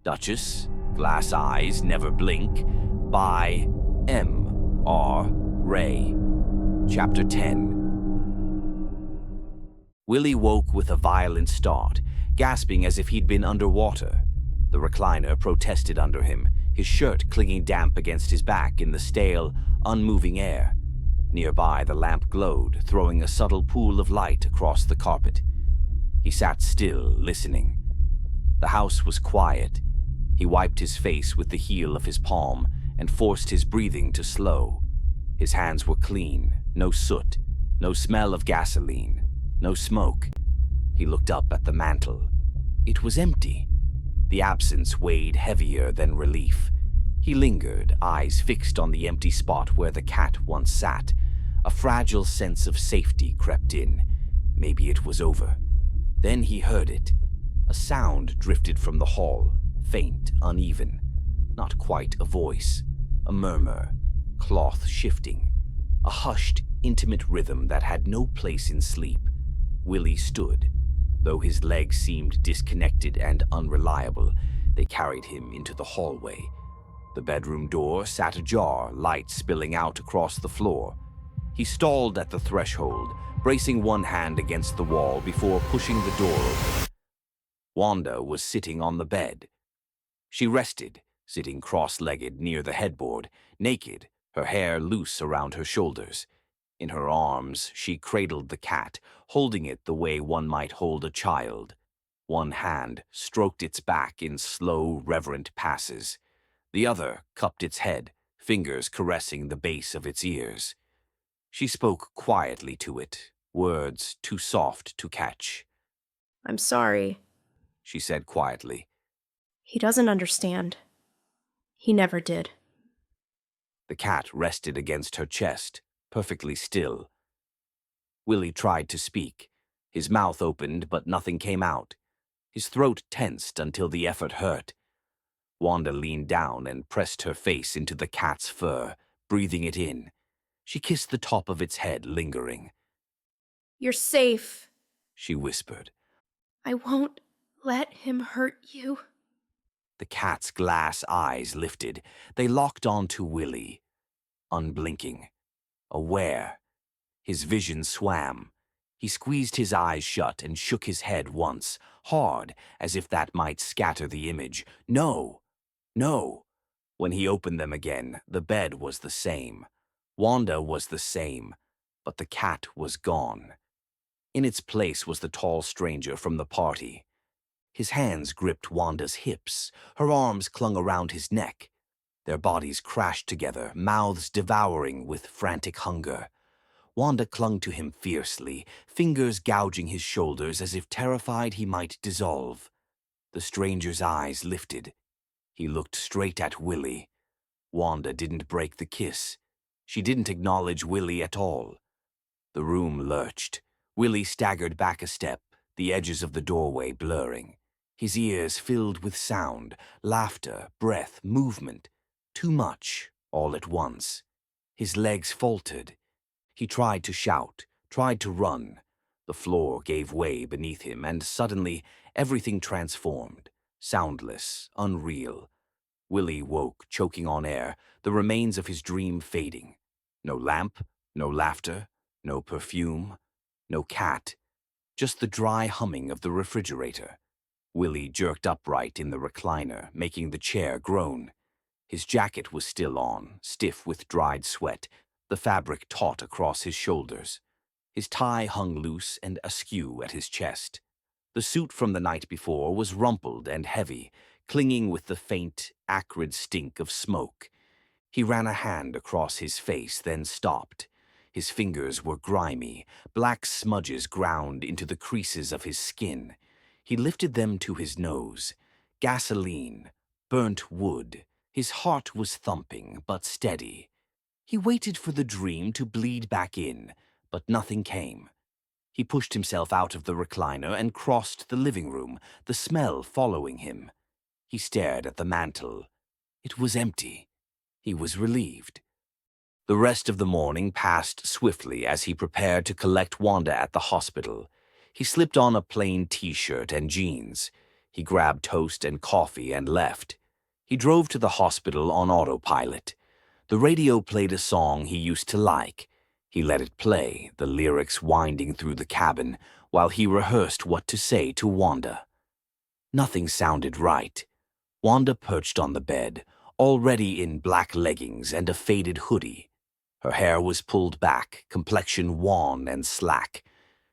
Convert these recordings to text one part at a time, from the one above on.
Duchess, Glass Eyes Never Blink, by M. R. Ray. Chapter 10. Willy woke with a violent start, gasping as if he'd been underwater. The recliner protested under him, his shirt clinging damp against his back in the stale, unmoving air. Nearby, the lamp glowed, throwing a subtle pool of light across the carpet. He sat still, listening. The house was quiet. He wiped his face with the heel of his palm and forced his breathing to slow. His hands were clean, no soot, no smell of gasoline, no smoke. He looked up at the mantel. It was empty. The absence weighed heavier than relief. He lingered, eyes fixed on the empty spot where the cat once sat. A fragile sense of safety crept in. Maybe it was over. Then he heard it. A sound drifted from the hall, faint, uneven. Not quite a voice. A murmur, cloth shifting. A hushed, intimate rhythm that had no place in sleep. Willy stood. Though his legs seemed disconnected and unreliable, they carried him into the hallway. The bedroom door sat ajar, light spilling out across the floor. He stalled at the threshold, bracing one hand against the wall before pushing the door open. Wanda was sitting on the bed. She rested, sitting cross-legged near the headboard, naked, her hair loose around her shoulders. In her arms, she cradled the cat, holding it the way one might hold a child. One hand stroked its back in slow, reverent passes. The other cupped its head, fingers caressing the base of its ears. She spoke quietly to it, words too soft to catch. "I'm sorry," she said quietly. "He doesn't understand. He never did." The cat rested against her chest, perfectly still. Willy tried to speak. His mouth opened, but nothing came out. His throat tensed until the effort hurt. Wanda leaned down and pressed her face into the cat's fur, breathing it in. She kissed the top of its head, lingering. "You're safe," she whispered. "I won't let him hurt you." The cat's glass eyes lifted. They locked onto Willy, unblinking, aware. His vision swam. He squeezed his eyes shut and shook his head once, hard, as if that might scatter the image. No, no. When he opened them again, the bed was the same. Wanda was the same, but the cat was gone. In its place was the tall stranger from the party. His hands gripped Wanda's hips. Her arms clung around his neck. Their bodies crashed together, mouths devouring with frantic hunger. Wanda clung to him fiercely, fingers gouging his shoulders as if terrified he might dissolve. The stranger's eyes lifted. He looked straight at Willy. Wanda didn't break the kiss. She didn't acknowledge Willy at all. The room lurched. Willy staggered back a step, the edges of the doorway blurring. His ears filled with sound, laughter, breath, movement. Too much, all at once. His legs faltered. He tried to shout, tried to run. The floor gave way beneath him, and suddenly everything transformed. Soundless, unreal. Willy woke, choking on air, the remains of his dream fading. No lamp, no laughter, no perfume, no cat. Just the dry humming of the refrigerator. Willy jerked upright in the recliner, making the chair groan. His jacket was still on, stiff with dried sweat, the fabric taut across his shoulders. His tie hung loose and askew at his chest. The suit from the night before was rumpled and heavy, clinging with the faint, acrid stink of smoke. He ran a hand across his face, then stopped. His fingers were grimy, black smudges ground into the creases of his skin. He lifted them to his nose. Gasoline, burnt wood. His heart was thumping, but steady. He waited for the dream to bleed back in, but nothing came. He pushed himself out of the recliner and crossed the living room, the smell following him. He stared at the mantel. It was empty. He was relieved. The rest of the morning passed swiftly as he prepared to collect Wanda at the hospital. He slipped on a plain t-shirt and jeans. He grabbed toast and coffee and left. He drove to the hospital on autopilot. The radio played a song he used to like. He let it play, the lyrics winding through the cabin, while he rehearsed what to say to Wanda. Nothing sounded right. Wanda perched on the bed, already in black leggings and a faded hoodie. Her hair was pulled back, complexion wan and slack.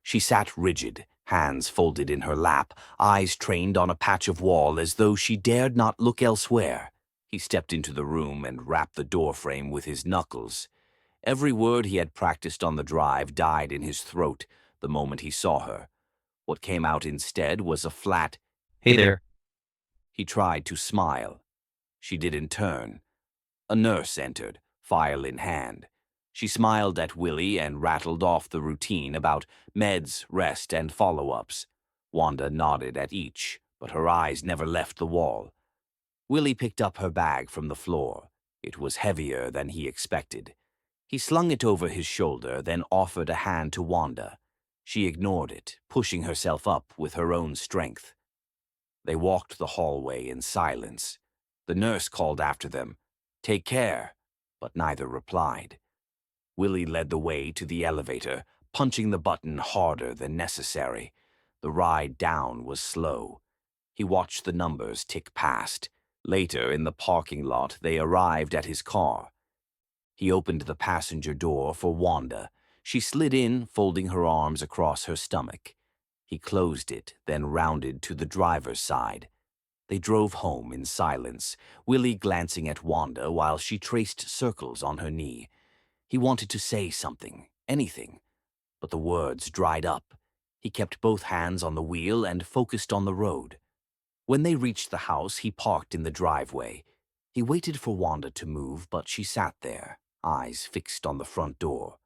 She sat rigid, hands folded in her lap, eyes trained on a patch of wall as though she dared not look elsewhere. He stepped into the room and rapped the doorframe with his knuckles. Every word he had practiced on the drive died in his throat the moment he saw her. What came out instead was a flat, "Hey there." He tried to smile. She didn't turn. A nurse entered, file in hand. She smiled at Willy and rattled off the routine about meds, rest, and follow-ups. Wanda nodded at each, but her eyes never left the wall. Willy picked up her bag from the floor. It was heavier than he expected. He slung it over his shoulder, then offered a hand to Wanda. She ignored it, pushing herself up with her own strength. They walked the hallway in silence. The nurse called after them, "Take care," but neither replied. Willy led the way to the elevator, punching the button harder than necessary. The ride down was slow. He watched the numbers tick past. Later, in the parking lot, they arrived at his car. He opened the passenger door for Wanda. She slid in, folding her arms across her stomach. He closed it, then rounded to the driver's side. They drove home in silence, Willy glancing at Wanda while she traced circles on her knee. He wanted to say something, anything, but the words dried up. He kept both hands on the wheel and focused on the road. When they reached the house, he parked in the driveway. He waited for Wanda to move, but she sat there, eyes fixed on the front door.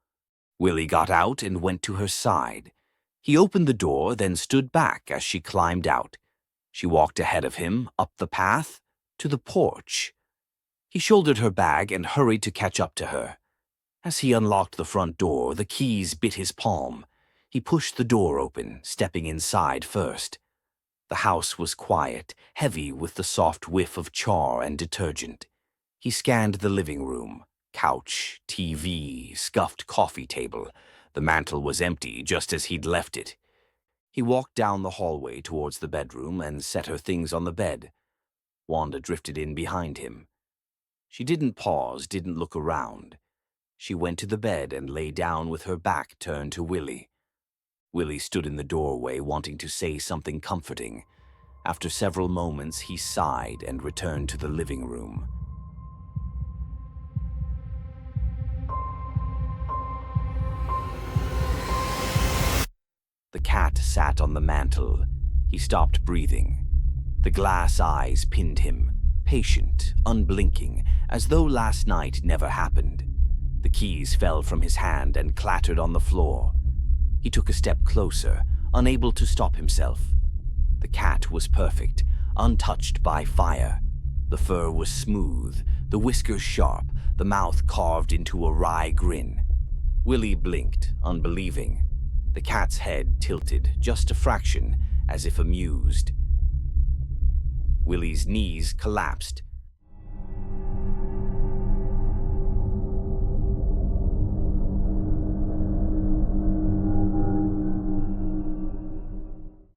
Willy got out and went to her side. He opened the door, then stood back as she climbed out. She walked ahead of him, up the path, to the porch. He shouldered her bag and hurried to catch up to her. As he unlocked the front door, the keys bit his palm. He pushed the door open, stepping inside first. The house was quiet, heavy with the soft whiff of char and detergent. He scanned the living room. Couch, TV, scuffed coffee table. The mantel was empty, just as he'd left it. He walked down the hallway towards the bedroom and set her things on the bed. Wanda drifted in behind him. She didn't pause, didn't look around. She went to the bed and lay down with her back turned to Willy. Willy stood in the doorway, wanting to say something comforting. After several moments, he sighed and returned to the living room. The cat sat on the mantel. He stopped breathing. The glass eyes pinned him, patient, unblinking, as though last night never happened. The keys fell from his hand and clattered on the floor. He took a step closer, unable to stop himself. The cat was perfect, untouched by fire. The fur was smooth, the whiskers sharp, the mouth carved into a wry grin. Willy blinked, unbelieving. The cat's head tilted just a fraction, as if amused. Willy's knees collapsed.